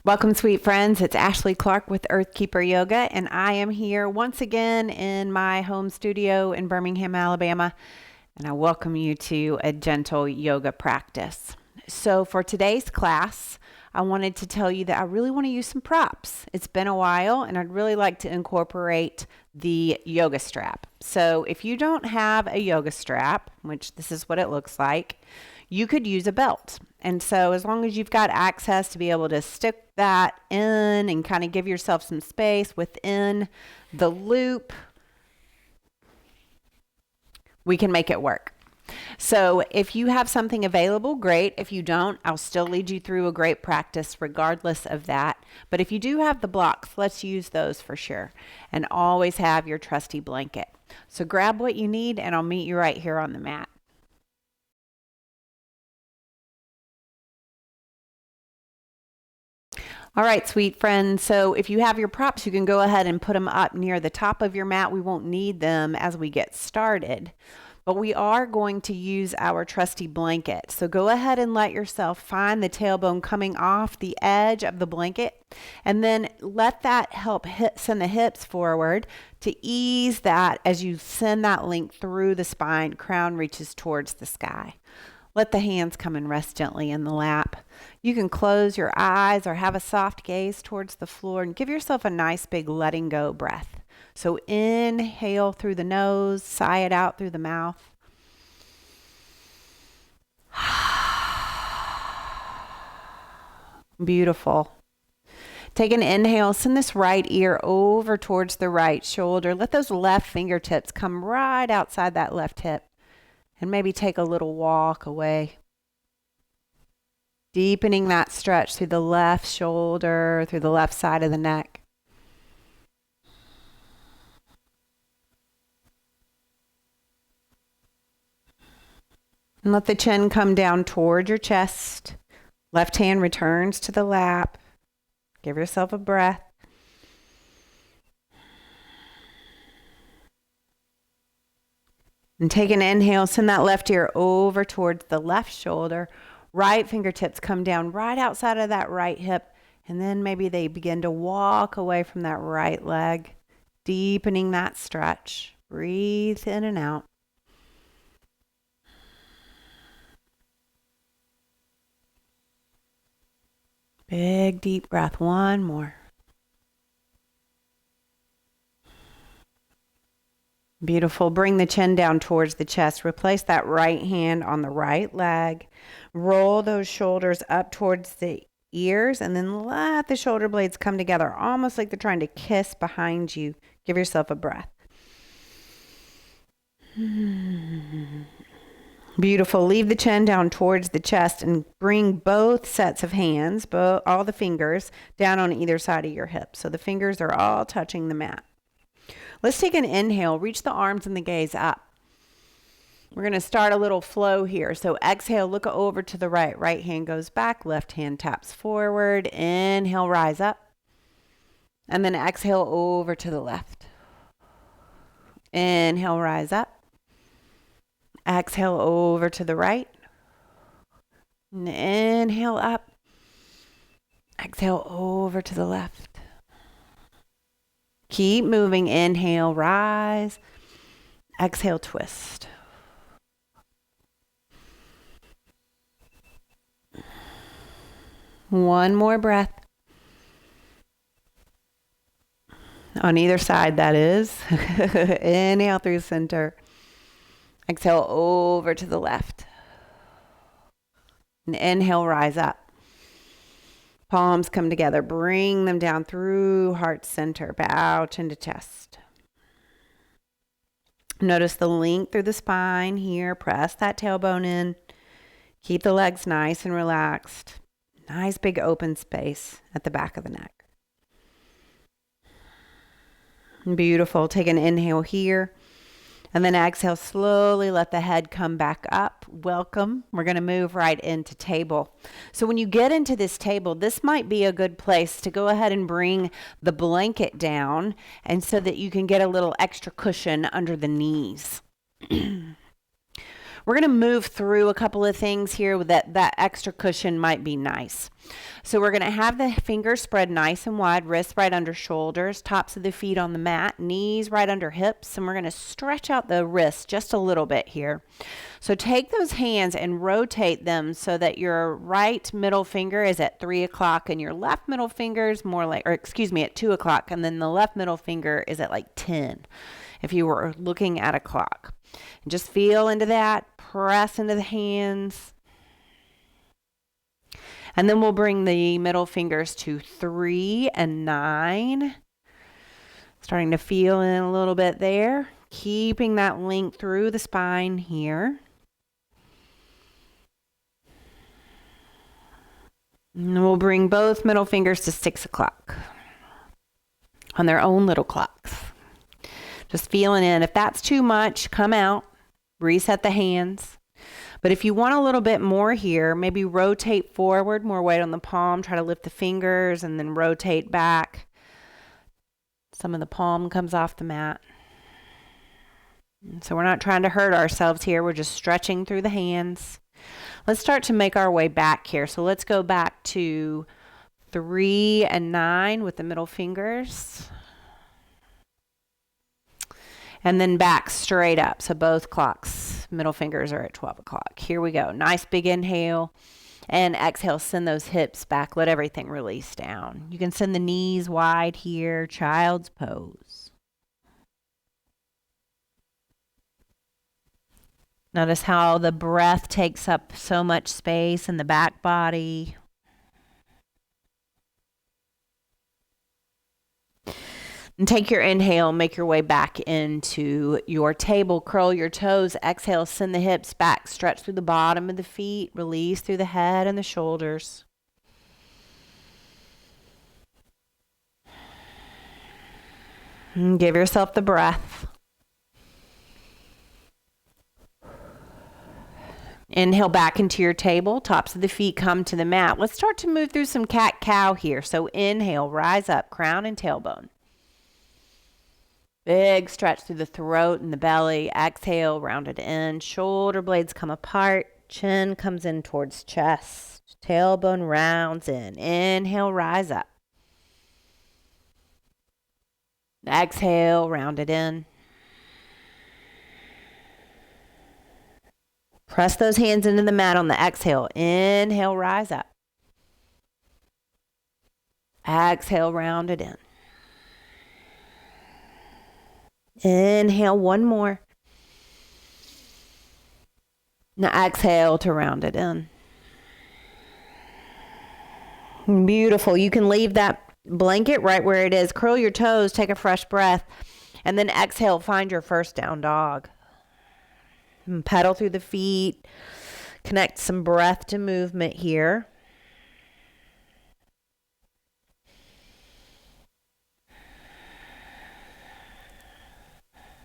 Welcome, sweet friends. It's Ashley Clarke with Earthkeeper Yoga, and I am here once again in my home studio in Birmingham, Alabama, and I welcome you to a gentle yoga practice. So for today's class, I wanted to tell you that I really want to use some props. It's been a while, and I'd really like to incorporate the yoga strap. So if you don't have a yoga strap, which this is what it looks like, you could use a belt. And so as long as you've got access to be able to stick that in and kind of give yourself some space within the loop, we can make it work. So if you have something available, great. If you don't, I'll still lead you through a great practice regardless of that. But if you do have the blocks, let's use those for sure. And always have your trusty blanket. So grab what you need and I'll meet you right here on the mat. All right, sweet friends. So if you have your props, you can go ahead and put them up near the top of your mat. We won't need them as we get started, but we are going to use our trusty blanket. So go ahead and let yourself find the tailbone coming off the edge of the blanket, and then let that help send the hips forward to ease that as you send that link through the spine. Crown reaches towards the sky. Let the hands come and rest gently in the lap. You can close your eyes or have a soft gaze towards the floor and give yourself a nice big letting go breath. So inhale through the nose, sigh it out through the mouth. Beautiful. Take an inhale, send this right ear over towards the right shoulder. Let those left fingertips come right outside that left hip. And maybe take a little walk away. Deepening that stretch through the left shoulder, through the left side of the neck. And let the chin come down toward your chest. Left hand returns to the lap. Give yourself a breath. And take an inhale, send that left ear over towards the left shoulder. Right fingertips come down right outside of that right hip. And then maybe they begin to walk away from that right leg, deepening that stretch. Breathe in and out. Big deep breath. One more. Beautiful. Bring the chin down towards the chest. Replace that right hand on the right leg. Roll those shoulders up towards the ears and then let the shoulder blades come together, almost like they're trying to kiss behind you. Give yourself a breath. Beautiful. Leave the chin down towards the chest and bring both sets of hands, all the fingers, down on either side of your hip. So the fingers are all touching the mat. Let's take an inhale. Reach the arms and the gaze up. We're going to start a little flow here. So exhale, look over to the right. Right hand goes back. Left hand taps forward. Inhale, rise up. And then exhale over to the left. Inhale, rise up. Exhale over to the right. And inhale up. Exhale over to the left. Keep moving. Inhale, rise. Exhale, twist. One more breath. On either side, that is. Inhale through center. Exhale over to the left. And inhale, rise up. Palms come together. Bring them down through heart center. Bow chin to chest. Notice the length through the spine here. Press that tailbone in. Keep the legs nice and relaxed. Nice big open space at the back of the neck. Beautiful. Take an inhale here. And then exhale, slowly let the head come back up. Welcome. We're going to move right into table. So when you get into this table, this might be a good place to go ahead and bring the blanket down, and so that you can get a little extra cushion under the knees. We're going to move through a couple of things here with that extra cushion might be nice. So we're going to have the fingers spread nice and wide, wrists right under shoulders, tops of the feet on the mat, knees right under hips, and we're going to stretch out the wrists just a little bit here. So take those hands and rotate them so that your right middle finger is at 3 o'clock and your left middle finger is more like, or excuse me, at 2 o'clock, and then the left middle finger is at like 10 if you were looking at a clock. And just feel into that, press into the hands. And then we'll bring the middle fingers to 3 and 9. Starting to feel in a little bit there. Keeping that link through the spine here. And we'll bring both middle fingers to 6 o'clock on their own little clocks. Just feeling in. If that's too much, come out. Reset the hands. But if you want a little bit more here, maybe rotate forward, more weight on the palm, try to lift the fingers and then rotate back. Some of the palm comes off the mat. And so we're not trying to hurt ourselves here. We're just stretching through the hands. Let's start to make our way back here. So let's go back to 3 and 9 with the middle fingers. And then back straight up. So both clocks, middle fingers are at 12 o'clock. Here we go. Nice big inhale. And exhale, send those hips back. Let everything release down. You can send the knees wide here. Child's pose. Notice how the breath takes up so much space in the back body. And take your inhale, make your way back into your table. Curl your toes. Exhale, send the hips back. Stretch through the bottom of the feet. Release through the head and the shoulders. And give yourself the breath. Inhale back into your table. Tops of the feet come to the mat. Let's start to move through some cat-cow here. So inhale, rise up, crown and tailbone. Big stretch through the throat and the belly. Exhale, rounded in. Shoulder blades come apart. Chin comes in towards chest. Tailbone rounds in. Inhale, rise up. Exhale, rounded in. Press those hands into the mat on the exhale. Inhale, rise up. Exhale, rounded in. Inhale, one more. Now exhale to round it in. Beautiful. You can leave that blanket right where it is. Curl your toes, take a fresh breath, and then exhale, find your first down dog. And pedal through the feet. Connect some breath to movement here.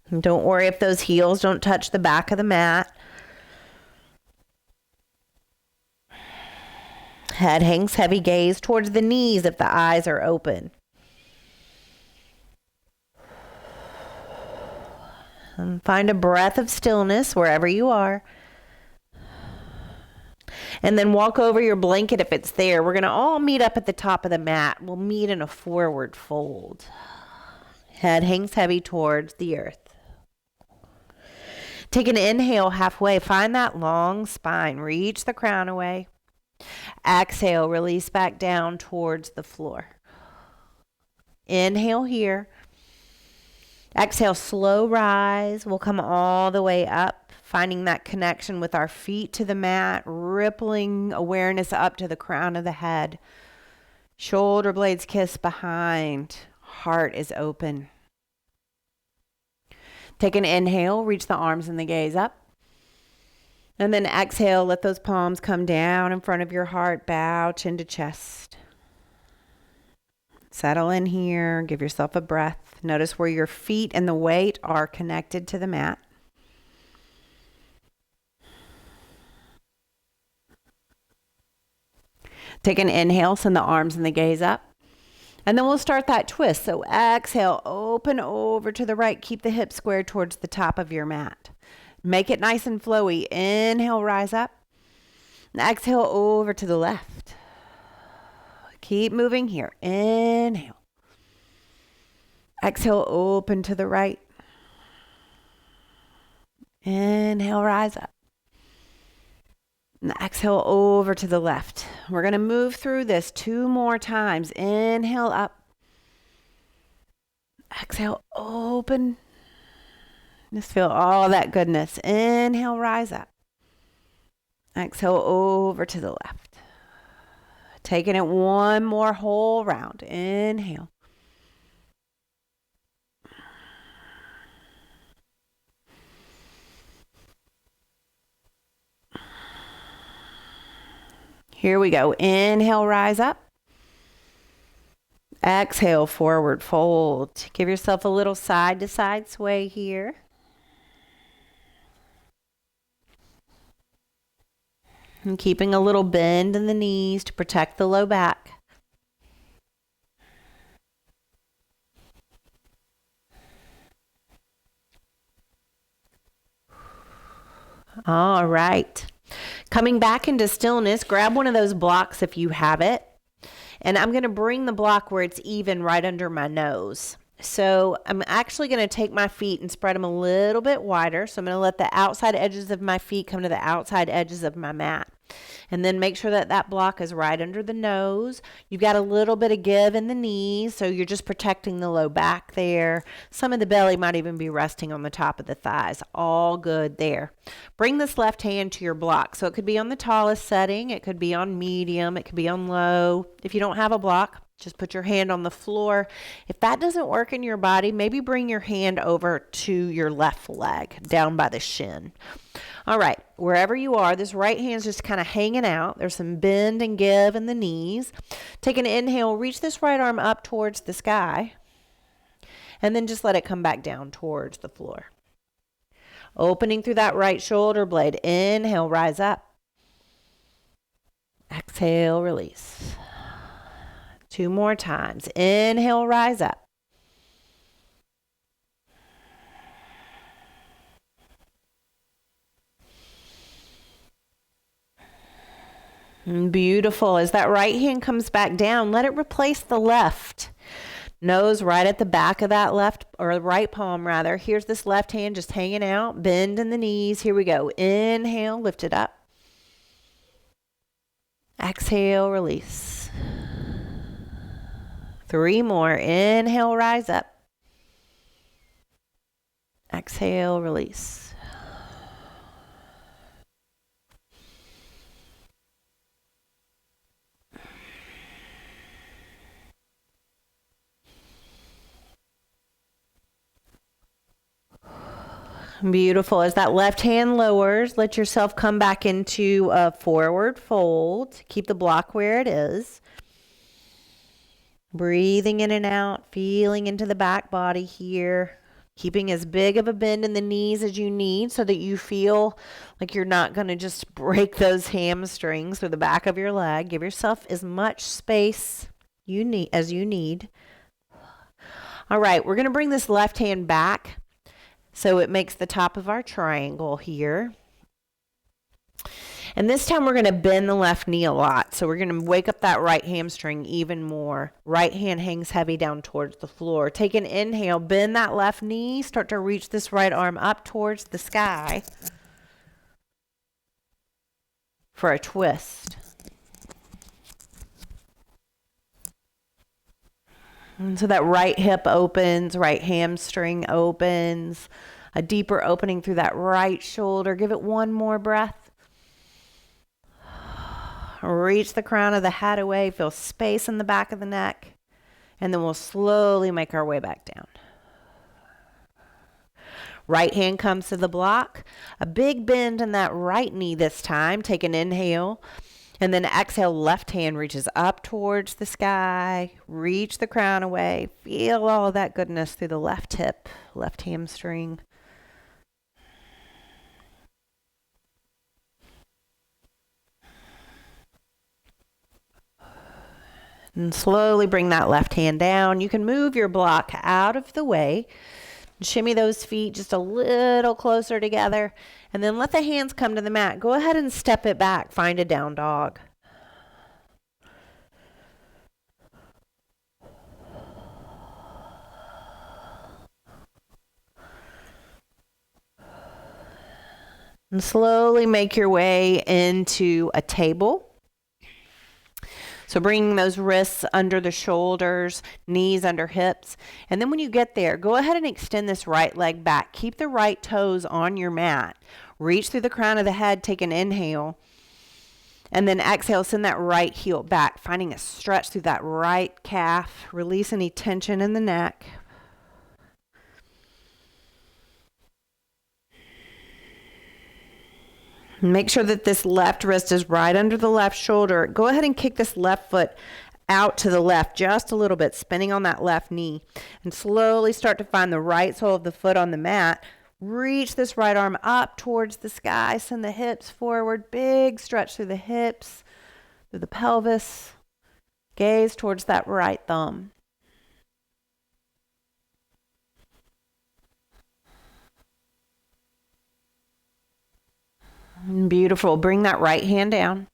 And don't worry if those heels don't touch the back of the mat. Head hangs heavy, gaze towards the knees if the eyes are open. And find a breath of stillness wherever you are. And then walk over your blanket if it's there. We're going to all meet up at the top of the mat. We'll meet in a forward fold. Head hangs heavy towards the earth. Take an inhale halfway. Find that long spine. Reach the crown away. Exhale, release back down towards the floor. Inhale here. Exhale, slow rise. We'll come all the way up, finding that connection with our feet to the mat, rippling awareness up to the crown of the head. Shoulder blades kiss behind. Heart is open. Take an inhale, reach the arms and the gaze up. And then exhale, let those palms come down in front of your heart, bow chin to chest. Settle in here, give yourself a breath. Notice where your feet and the weight are connected to the mat. Take an inhale, send the arms and the gaze up. And then we'll start that twist. So exhale, open over to the right. Keep the hips squared towards the top of your mat. Make it nice and flowy. Inhale, rise up. And exhale over to the left. Keep moving here. Inhale. Exhale, open to the right. Inhale, rise up. And exhale over to the left. We're going to move through this 2 more times. Inhale up. Exhale, open. Just feel all that goodness. Inhale, rise up. Exhale over to the left. Taking it 1 more whole round. Inhale. Here we go. Inhale, rise up. Exhale, forward fold. Give yourself a little side to side sway here. And keeping a little bend in the knees to protect the low back. All right. Coming back into stillness, grab one of those blocks if you have it. And I'm going to bring the block where it's even right under my nose. So I'm actually going to take my feet and spread them a little bit wider. So I'm going to let the outside edges of my feet come to the outside edges of my mat. And then make sure that that block is right under the nose. You've got a little bit of give in the knees, so you're just protecting the low back there. Some of the belly might even be resting on the top of the thighs. All good there. Bring this left hand to your block. So it could be on the tallest setting. It could be on medium. It could be on low. If you don't have a block, just put your hand on the floor. If that doesn't work in your body, maybe bring your hand over to your left leg, down by the shin. All right, wherever you are, this right hand's just kind of hanging out. There's some bend and give in the knees. Take an inhale, reach this right arm up towards the sky, and then just let it come back down towards the floor. Opening through that right shoulder blade. Inhale, rise up. Exhale, release. 2 more times. Inhale, rise up. Beautiful. As that right hand comes back down, let it replace the left. Nose right at the back of that left, or right palm rather. Here's this left hand just hanging out. Bend in the knees. Here we go. Inhale, lift it up. Exhale, release. 3 more. Inhale, rise up. Exhale, release. Beautiful. As that left hand lowers, let yourself come back into a forward fold. Keep the block where it is. Breathing in and out, feeling into the back body here. Keeping as big of a bend in the knees as you need so that you feel like you're not going to just break those hamstrings or the back of your leg. Give yourself as much space as you need. All right, we're going to bring this left hand back so it makes the top of our triangle here. And this time we're going to bend the left knee a lot. So we're going to wake up that right hamstring even more. Right hand hangs heavy down towards the floor. Take an inhale, bend that left knee, start to reach this right arm up towards the sky for a twist. And so that right hip opens, right hamstring opens, a deeper opening through that right shoulder. Give it 1 more breath. Reach the crown of the head away, feel space in the back of the neck, and then we'll slowly make our way back down. Right hand comes to the block, a big bend in that right knee this time. Take an inhale. And then exhale, left hand reaches up towards the sky. Reach the crown away. Feel all of that goodness through the left hip, left hamstring. And slowly bring that left hand down. You can move your block out of the way. Shimmy those feet just a little closer together, and then let the hands come to the mat. Go ahead and step it back. Find a down dog. And slowly make your way into a table. So bringing those wrists under the shoulders, knees under hips. And then when you get there, go ahead and extend this right leg back. Keep the right toes on your mat. Reach through the crown of the head, take an inhale. And then exhale, send that right heel back, finding a stretch through that right calf. Release any tension in the neck. Make sure that this left wrist is right under the left shoulder. Go ahead and kick this left foot out to the left just a little bit, spinning on that left knee. And slowly start to find the right sole of the foot on the mat. Reach this right arm up towards the sky. Send the hips forward. Big stretch through the hips, through the pelvis. Gaze towards that right thumb. Beautiful. Bring that right hand down.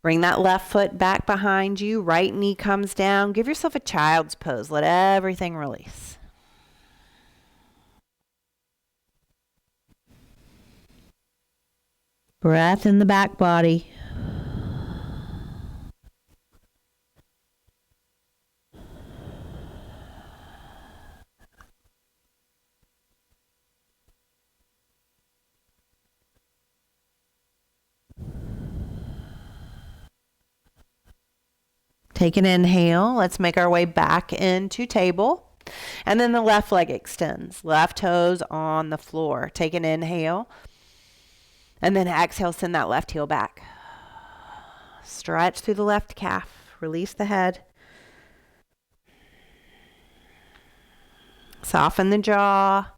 Bring that left foot back behind you. Right knee comes down. Give yourself a child's pose. Let everything release. Breath in the back body. Take an inhale. Let's make our way back into table. And then the left leg extends. Left toes on the floor. Take an inhale. And then exhale, send that left heel back. Stretch through the left calf. Release the head. Soften the jaw.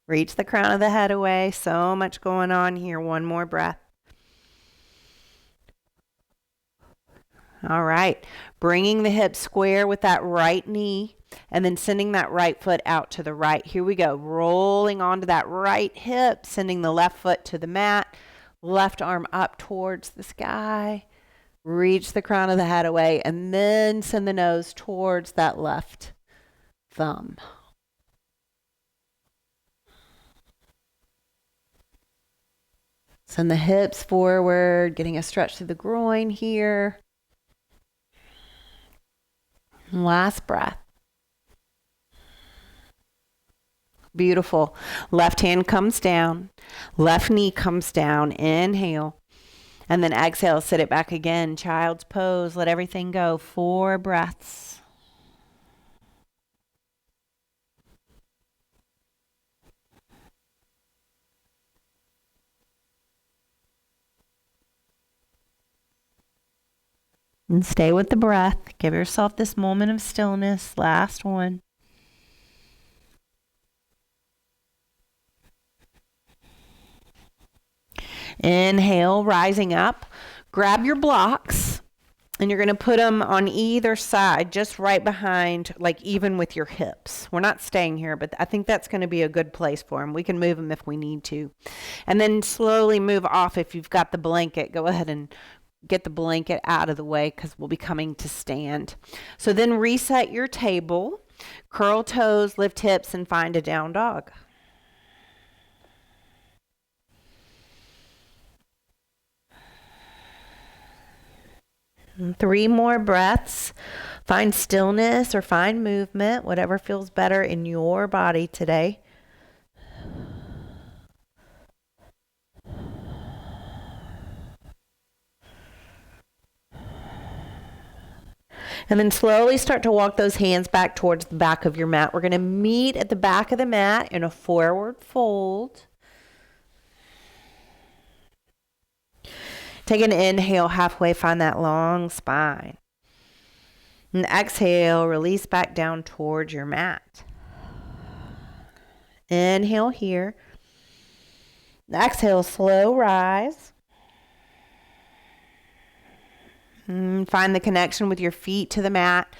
Reach the crown of the head away. So much going on here. One more breath. All right. Bringing the hips square with that right knee and then sending that right foot out to the right. Here we go. Rolling onto that right hip, sending the left foot to the mat, left arm up towards the sky. Reach the crown of the head away and then send the nose towards that left thumb. Send the hips forward, getting a stretch through the groin here. Last breath. Beautiful. Left hand comes down. Left knee comes down. Inhale. And then exhale. Sit it back again. Child's pose. Let everything go. 4 breaths. And stay with the breath. Give yourself this moment of stillness. Last one. Inhale, rising up. Grab your blocks and you're going to put them on either side, just right behind, like even with your hips. We're not staying here, but I think that's going to be a good place for them. We can move them if we need to. And then slowly move off. If you've got the blanket, go ahead and get the blanket out of the way because we'll be coming to stand. So then reset your table, curl toes, lift hips, and find a down dog. And 3 more breaths. Find stillness or find movement, whatever feels better in your body today. And then slowly start to walk those hands back towards the back of your mat. We're going to meet at the back of the mat in a forward fold. Take an inhale halfway, find that long spine. And exhale, release back down towards your mat. Inhale here. Exhale, slow rise. Find the connection with your feet to the mat.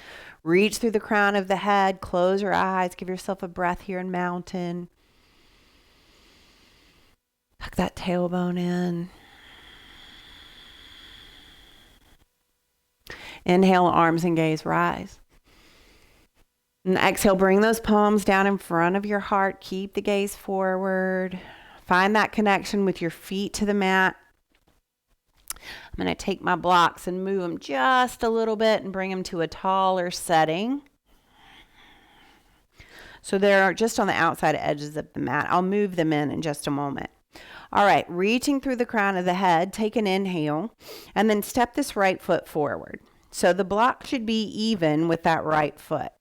Reach through the crown of the head. Close your eyes. Give yourself a breath here in mountain. Tuck that tailbone in. Inhale, arms and gaze rise. And exhale, bring those palms down in front of your heart. Keep the gaze forward. Find that connection with your feet to the mat. I'm going to take my blocks and move them just a little bit and bring them to a taller setting. So they're just on the outside edges of the mat. I'll move them in just a moment. All right, reaching through the crown of the head, take an inhale, and then step this right foot forward. So the block should be even with that right foot.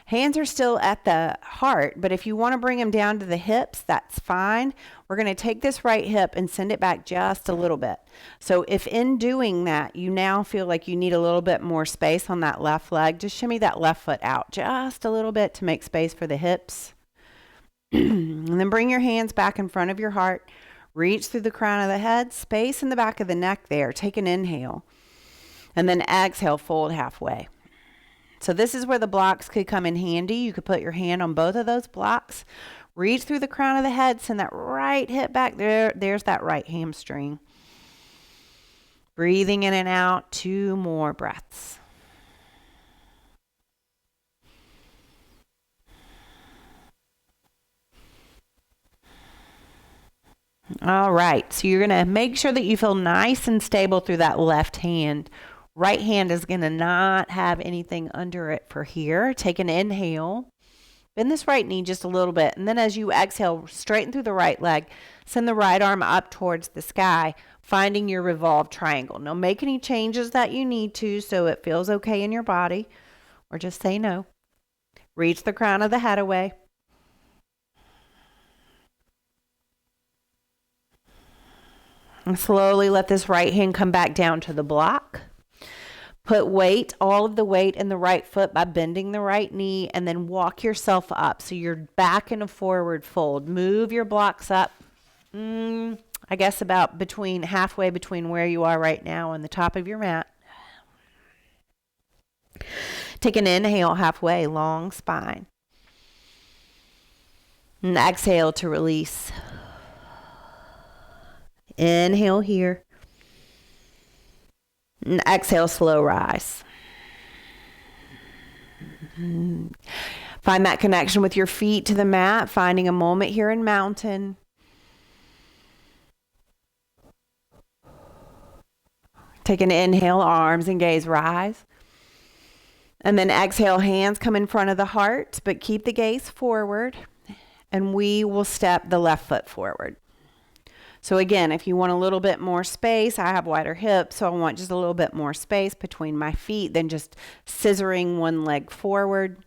Hands are still at the heart, but if you want to bring them down to the hips, that's fine. We're going to take this right hip and send it back just a little bit. So if in doing that, you now feel like you need a little bit more space on that left leg, just shimmy that left foot out just a little bit to make space for the hips. And then bring your hands back in front of your heart. Reach through the crown of the head, space in the back of the neck there. Take an inhale. And then exhale, fold halfway. So this is where the blocks could come in handy. You could put your hand on both of those blocks. Reach through the crown of the head. Send that right hip back there. There's that right hamstring. Breathing in and out. 2 more breaths. All right. So you're going to make sure that you feel nice and stable through that left hand. Right hand is going to not have anything under it for here. Take an inhale. Bend this right knee just a little bit. And then as you exhale, straighten through the right leg. Send the right arm up towards the sky, finding your revolved triangle. Now make any changes that you need to so it feels okay in your body, or just say no. Reach the crown of the head away. And slowly let this right hand come back down to the block. Put weight, all of the weight in the right foot by bending the right knee, and then walk yourself up. So you're back in a forward fold. Move your blocks up, I guess about halfway between where you are right now and the top of your mat. Take an inhale halfway, long spine. And exhale to release. Inhale here. And exhale, slow rise. Find that connection with your feet to the mat, finding a moment here in mountain. Take an inhale, arms and gaze rise. And then exhale, hands come in front of the heart, but keep the gaze forward. And we will step the left foot forward. So again, if you want a little bit more space, I have wider hips, so I want just a little bit more space between my feet than just scissoring one leg forward.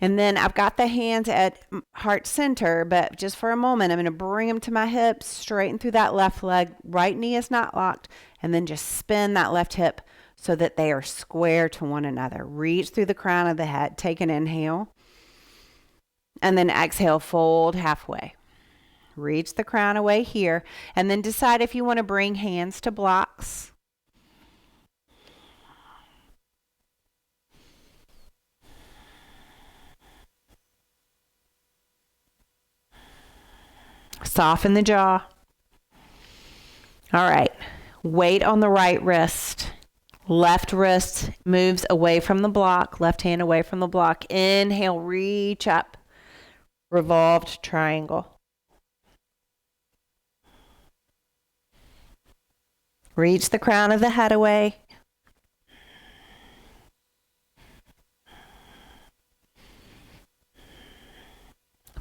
And then I've got the hands at heart center, but just for a moment, I'm going to bring them to my hips, straighten through that left leg, right knee is not locked, and then just spin that left hip so that they are square to one another. Reach through the crown of the head, take an inhale, and then exhale, fold halfway. Reach the crown away here, and then decide if you want to bring hands to blocks. Soften the jaw. All right, weight on the right wrist. Left wrist moves away from the block, left hand away from the block. Inhale, reach up, revolved triangle. Reach the crown of the head away.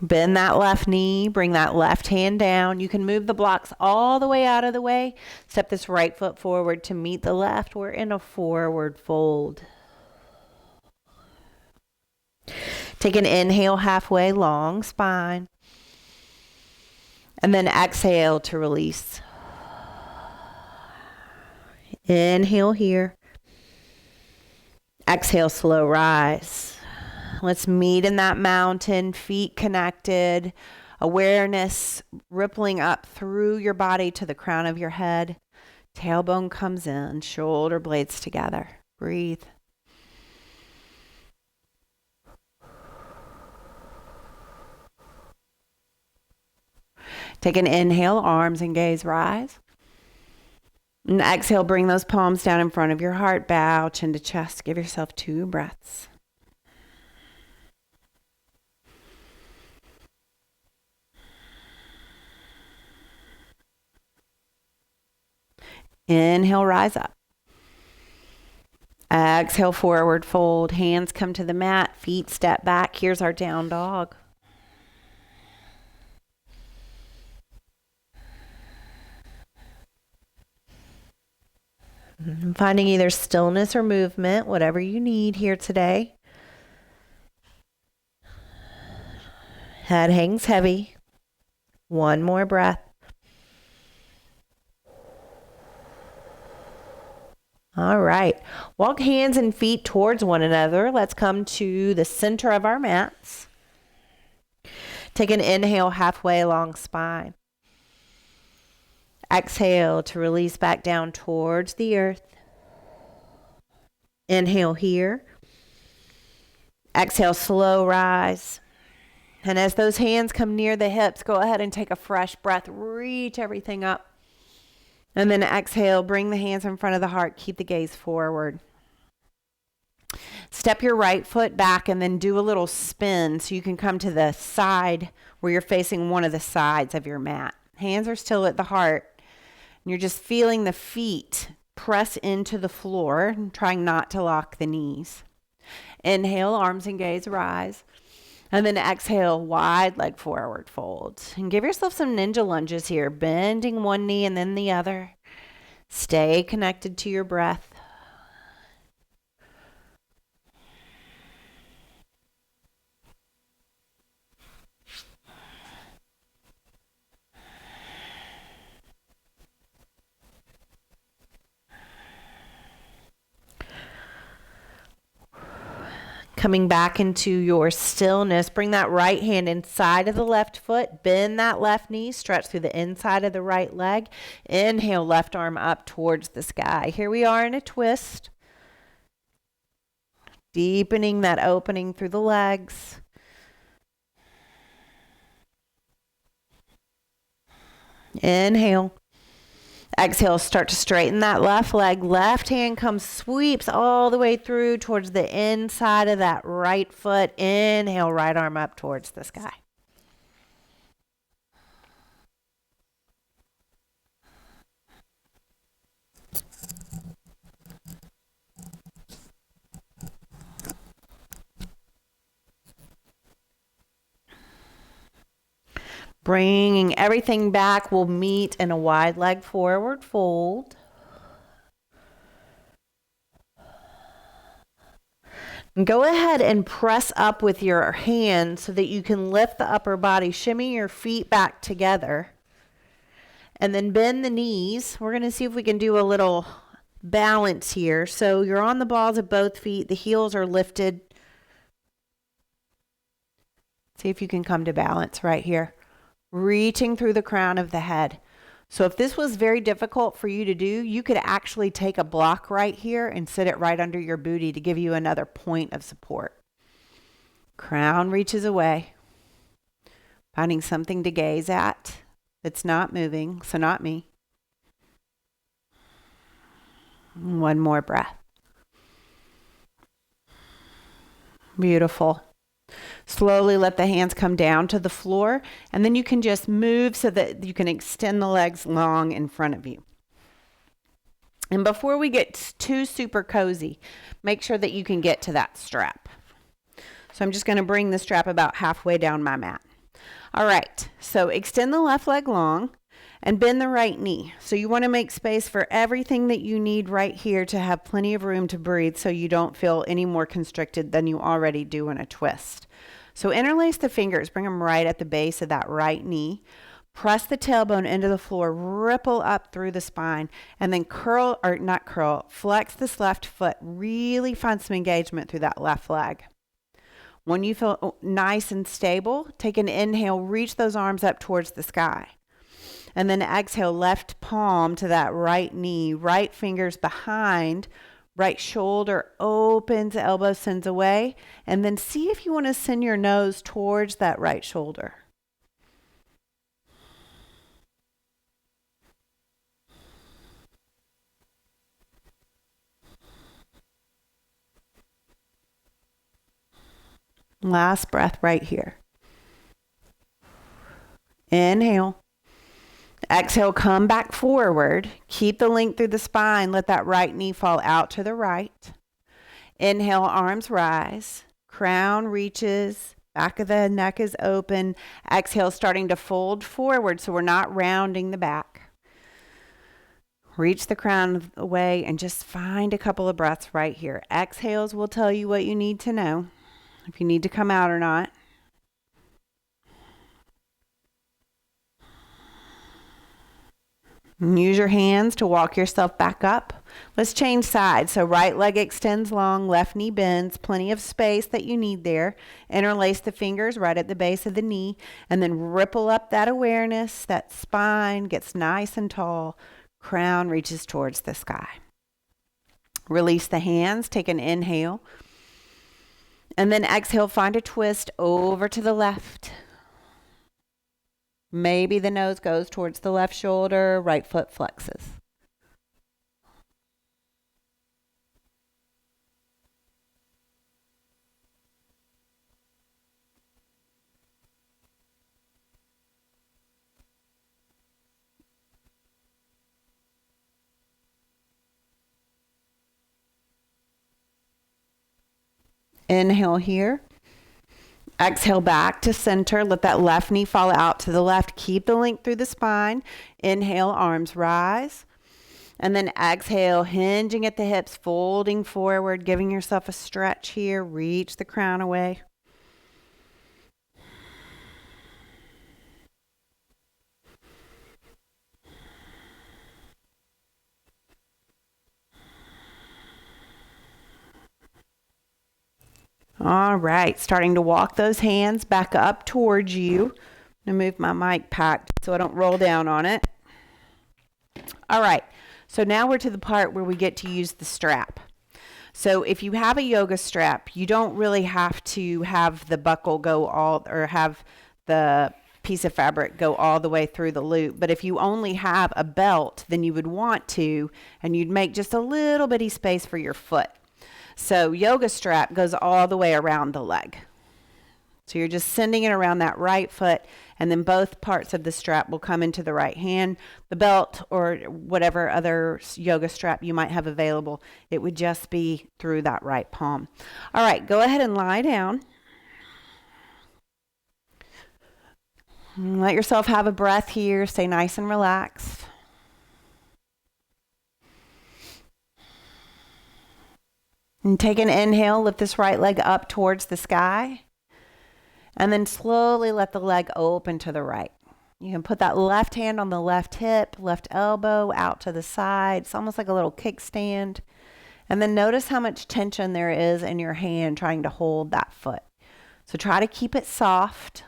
Bend that left knee, bring that left hand down. You can move the blocks all the way out of the way. Step this right foot forward to meet the left. We're in a forward fold. Take an inhale halfway, long spine. And then exhale to release. Inhale here. Exhale, slow rise. Let's meet in that mountain, feet connected, awareness rippling up through your body to the crown of your head. Tailbone comes in, shoulder blades together. Breathe. Take an inhale, arms and gaze rise. And exhale, bring those palms down in front of your heart, bow, chin to chest. Give yourself 2 breaths. Inhale, rise up. Exhale, forward fold. Hands come to the mat, feet step back. Here's our down dog. Finding either stillness or movement, whatever you need here today. Head hangs heavy. 1 more breath. All right. Walk hands and feet towards one another. Let's come to the center of our mats. Take an inhale halfway along spine. Exhale to release back down towards the earth. Inhale here. Exhale, slow rise. And as those hands come near the hips, go ahead and take a fresh breath. Reach everything up. And then exhale, bring the hands in front of the heart. Keep the gaze forward. Step your right foot back and then do a little spin so you can come to the side where you're facing one of the sides of your mat. Hands are still at the heart. And you're just feeling the feet press into the floor, trying not to lock the knees. Inhale, arms and gaze rise. And then exhale, wide leg forward fold. And give yourself some ninja lunges here, bending one knee and then the other. Stay connected to your breath. Coming back into your stillness, bring that right hand inside of the left foot, bend that left knee, stretch through the inside of the right leg. Inhale, left arm up towards the sky. Here we are in a twist. Deepening that opening through the legs. Inhale. Exhale, start to straighten that left leg. Left hand comes, sweeps all the way through towards the inside of that right foot. Inhale, right arm up towards the sky. Bringing everything back, we'll meet in a wide leg forward fold. And go ahead and press up with your hands so that you can lift the upper body. Shimmy your feet back together. And then bend the knees. We're going to see if we can do a little balance here. So you're on the balls of both feet. The heels are lifted. See if you can come to balance right here. Reaching through the crown of the head. So if this was very difficult for you to do, you could actually take a block right here and sit it right under your booty to give you another point of support. Crown reaches away. Finding something to gaze at that's not moving, so not me. One more breath. Beautiful. Slowly let the hands come down to the floor, and then you can just move so that you can extend the legs long in front of you. And before we get too super cozy, make sure that you can get to that strap. So I'm just going to bring the strap about halfway down my mat. All right, so extend the left leg long and bend the right knee. So you want to make space for everything that you need right here to have plenty of room to breathe so you don't feel any more constricted than you already do in a twist. So interlace the fingers, bring them right at the base of that right knee. Press the tailbone into the floor, ripple up through the spine, and then flex this left foot. Really find some engagement through that left leg. When you feel nice and stable, take an inhale, reach those arms up towards the sky. And then exhale, left palm to that right knee, right fingers behind, right shoulder opens, elbow sends away. And then see if you want to send your nose towards that right shoulder. Last breath right here. Inhale. Exhale, come back forward. Keep the length through the spine. Let that right knee fall out to the right. Inhale, arms rise. Crown reaches. Back of the neck is open. Exhale, starting to fold forward so we're not rounding the back. Reach the crown away and just find a couple of breaths right here. Exhales will tell you what you need to know, if you need to come out or not. And use your hands to walk yourself back up. Let's change sides. So right leg extends long, left knee bends, plenty of space that you need there. Interlace the fingers right at the base of the knee and then ripple up that awareness. That spine gets nice and tall. Crown reaches towards the sky. Release the hands. Take an inhale. And then exhale, find a twist over to the left. Maybe the nose goes towards the left shoulder, right foot flexes. Inhale here. Exhale back to center. Let that left knee fall out to the left. Keep the length through the spine. Inhale, arms rise. And then exhale, hinging at the hips, folding forward, giving yourself a stretch here. Reach the crown away. All right, starting to walk those hands back up towards you. I'm going to move my mic pack so I don't roll down on it. All right, so now we're to the part where we get to use the strap. So if you have a yoga strap, you don't really have to have the buckle go all, or have the piece of fabric go all the way through the loop. But if you only have a belt, then you would want to, and you'd make just a little bitty space for your foot. So yoga strap goes all the way around the leg. So you're just sending it around that right foot, and then both parts of the strap will come into the right hand. The belt or whatever other yoga strap you might have available, it would just be through that right palm. All right, go ahead and lie down. Let yourself have a breath here. Stay nice and relaxed. And take an inhale, lift this right leg up towards the sky. And then slowly let the leg open to the right. You can put that left hand on the left hip, left elbow out to the side. It's almost like a little kickstand. And then notice how much tension there is in your hand trying to hold that foot. So try to keep it soft.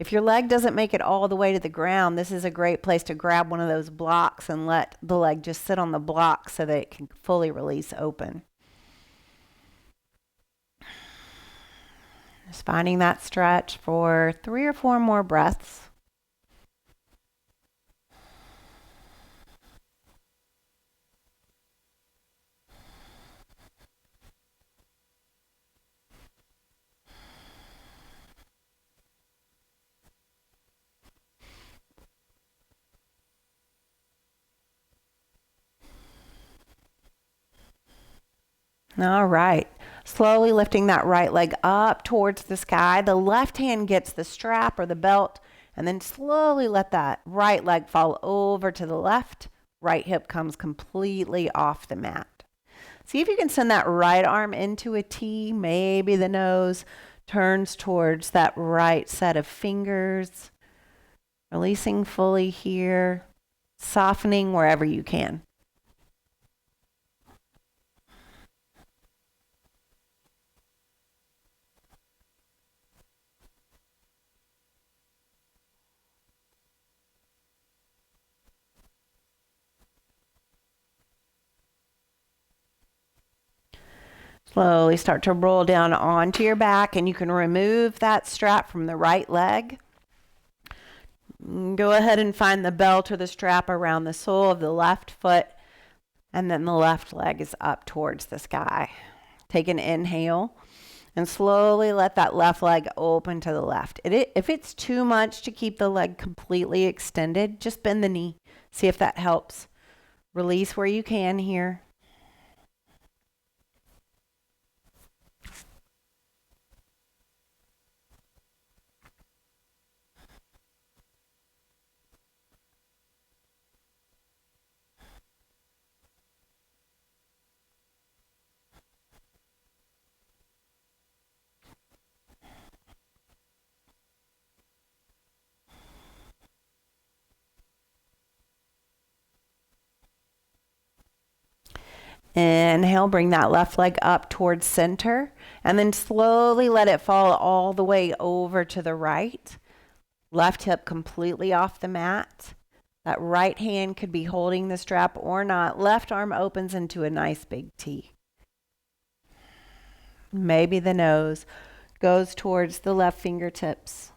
If your leg doesn't make it all the way to the ground, this is a great place to grab one of those blocks and let the leg just sit on the block so that it can fully release open. Just finding that stretch for 3 or 4 more breaths. All right. Slowly lifting that right leg up towards the sky. The left hand gets the strap or the belt, and then slowly let that right leg fall over to the left. Right hip comes completely off the mat. See if you can send that right arm into a T. Maybe the nose turns towards that right set of fingers. Releasing fully here. Softening wherever you can. Slowly start to roll down onto your back, and you can remove that strap from the right leg. Go ahead and find the belt or the strap around the sole of the left foot, and then the left leg is up towards the sky. Take an inhale, And slowly let that left leg open to the left. If it's too much to keep the leg completely extended, just bend the knee. See if that helps. Release where you can here. Inhale, bring that left leg up towards center, and then slowly let it fall all the way over to the right. Left hip completely off the mat. That right hand could be holding the strap or not. Left arm opens into a nice big T. Maybe the nose goes towards the left fingertips.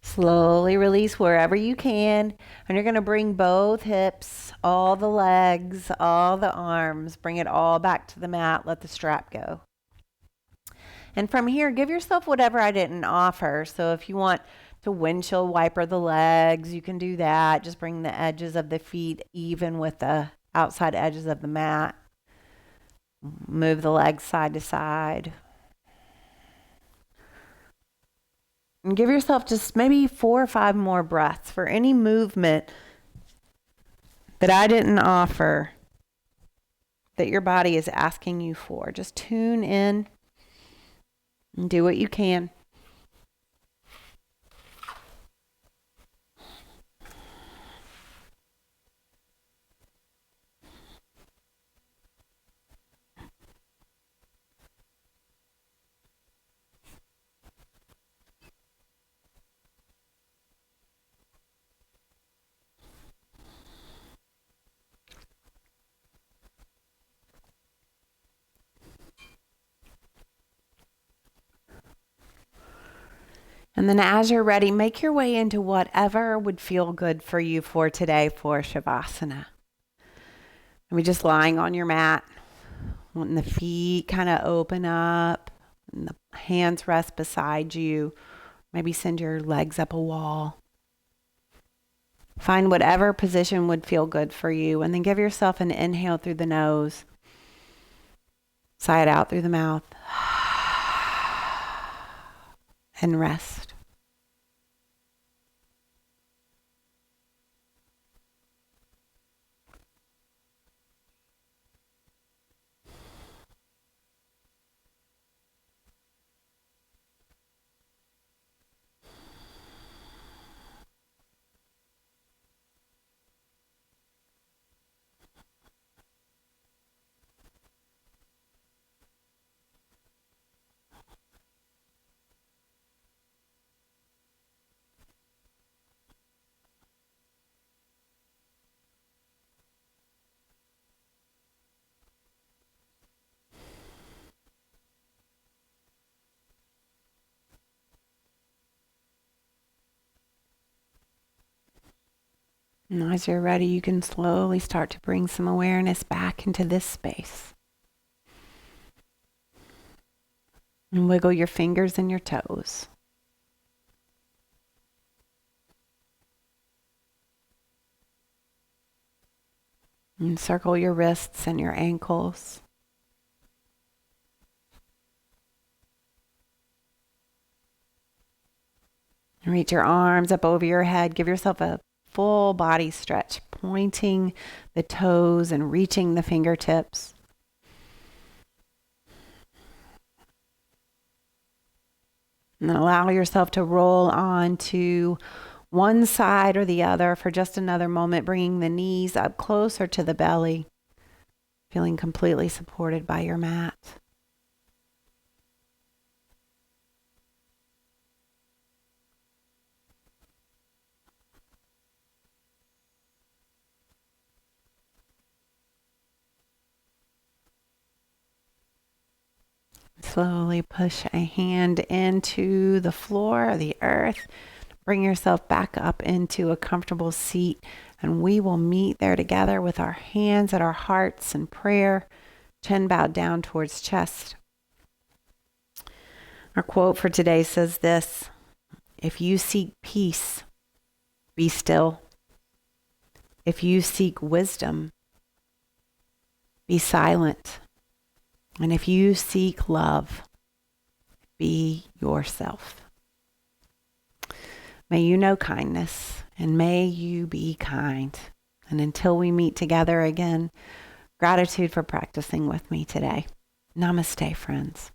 Slowly release wherever you can. And you're going to bring both hips, all the legs, all the arms. Bring it all back to the mat. Let the strap go. And from here, give yourself whatever I didn't offer. So if you want to windshield wiper the legs, you can do that. Just bring the edges of the feet even with the outside edges of the mat. Move the legs side to side. And give yourself just maybe 4 or 5 more breaths for any movement that I didn't offer that your body is asking you for. Just tune in and do what you can. And then as you're ready, make your way into whatever would feel good for you for today for Shavasana. Maybe just lying on your mat, letting the feet kind of open up and the hands rest beside you. Maybe send your legs up a wall. Find whatever position would feel good for you, and then give yourself an inhale through the nose. Sigh it out through the mouth. And rest. And as you're ready, you can slowly start to bring some awareness back into this space. And wiggle your fingers and your toes. And circle your wrists and your ankles. And reach your arms up over your head. Give yourself a full body stretch, pointing the toes and reaching the fingertips. And then allow yourself to roll on to one side or the other for just another moment, bringing the knees up closer to the belly. feeling completely supported by your mat. Slowly push a hand into the floor, the earth. Bring yourself back up into a comfortable seat, and we will meet there together with our hands at our hearts in prayer, chin bowed down towards chest. Our quote for today says this: if you seek peace, be still. If you seek wisdom, be silent. And if you seek love, be yourself. May you know kindness, and may you be kind. And until we meet together again, gratitude for practicing with me today. Namaste, friends.